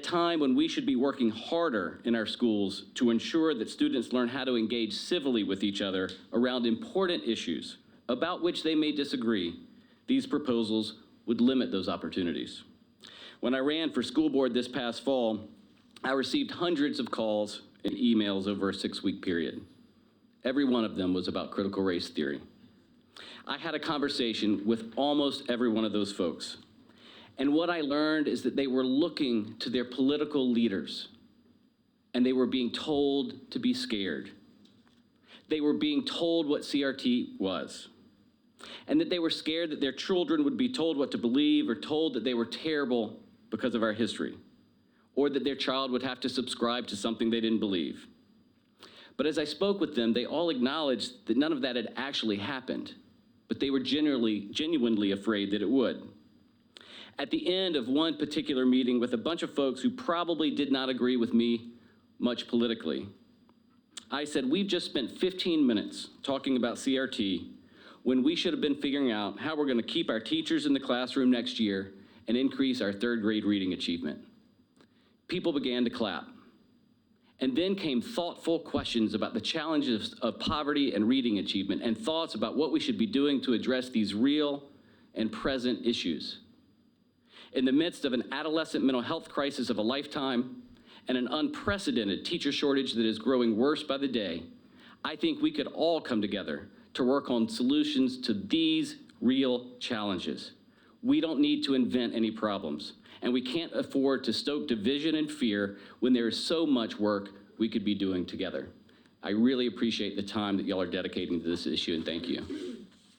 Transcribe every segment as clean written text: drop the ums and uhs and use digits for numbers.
time when we should be working harder in our schools to ensure that students learn how to engage civilly with each other around important issues about which they may disagree, these proposals would limit those opportunities. When I ran for school board this past fall, I received hundreds of calls and emails over a 6-week period. Every one of them was about critical race theory. I had a conversation with almost every one of those folks. And what I learned is that they were looking to their political leaders, and they were being told to be scared. They were being told what CRT was, and that they were scared that their children would be told what to believe or told that they were terrible because of our history, or that their child would have to subscribe to something they didn't believe. But as I spoke with them, they all acknowledged that none of that had actually happened, but they were genuinely afraid that it would. At the end of one particular meeting with a bunch of folks who probably did not agree with me much politically, I said, we've just spent 15 minutes talking about CRT when we should have been figuring out how we're going to keep our teachers in the classroom next year and increase our 3rd grade reading achievement. People began to clap. And then came thoughtful questions about the challenges of poverty and reading achievement, and thoughts about what we should be doing to address these real and present issues. In the midst of an adolescent mental health crisis of a lifetime and an unprecedented teacher shortage that is growing worse by the day, I think we could all come together to work on solutions to these real challenges. We don't need to invent any problems, and we can't afford to stoke division and fear when there is so much work we could be doing together. I really appreciate the time that y'all are dedicating to this issue, and thank you.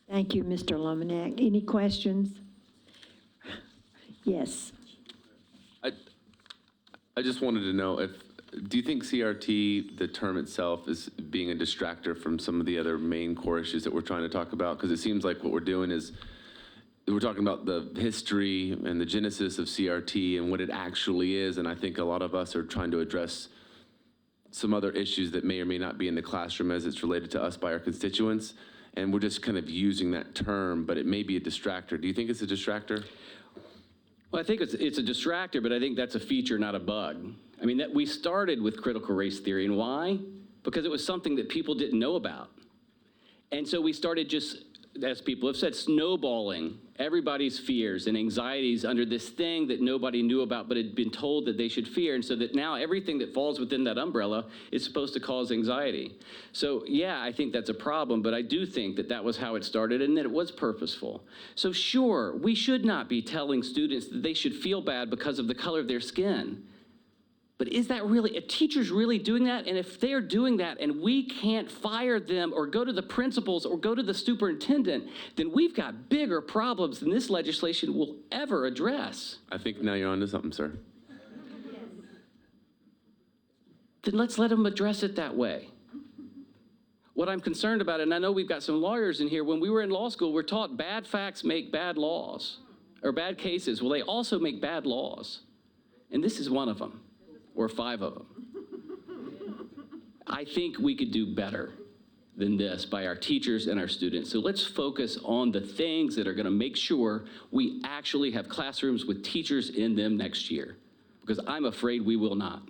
Thank you, Mr. Lominack. Any questions? Yes. I just wanted to know do you think CRT, the term itself, is being a distractor from some of the other main core issues that we're trying to talk about? Because it seems like what we're doing is we're talking about the history and the genesis of CRT and what it actually is, and I think a lot of us are trying to address some other issues that may or may not be in the classroom as it's related to us by our constituents, and we're just kind of using that term, but it may be a distractor. Do you think it's a distractor? Well, I think it's a distractor, but I think that's a feature, not a bug. I mean, we started with critical race theory, and why? Because it was something that people didn't know about. And so we started just, as people have said, snowballing everybody's fears and anxieties under this thing that nobody knew about but had been told that they should fear, and so that now everything that falls within that umbrella is supposed to cause anxiety. So yeah, I think that's a problem, but I do think that that was how it started and that it was purposeful. So sure, we should not be telling students that they should feel bad because of the color of their skin. But is that really, a teacher's really doing that? And if they're doing that and we can't fire them or go to the principals or go to the superintendent, then we've got bigger problems than this legislation will ever address. I think now you're onto something, sir. Then let's let them address it that way. What I'm concerned about, and I know we've got some lawyers in here, when we were in law school, we're taught bad facts make bad laws, or bad cases. Well, they also make bad laws. And this is one of them. Or 5 of them. I think we could do better than this by our teachers and our students. So let's focus on the things that are going to make sure we actually have classrooms with teachers in them next year, because I'm afraid we will not.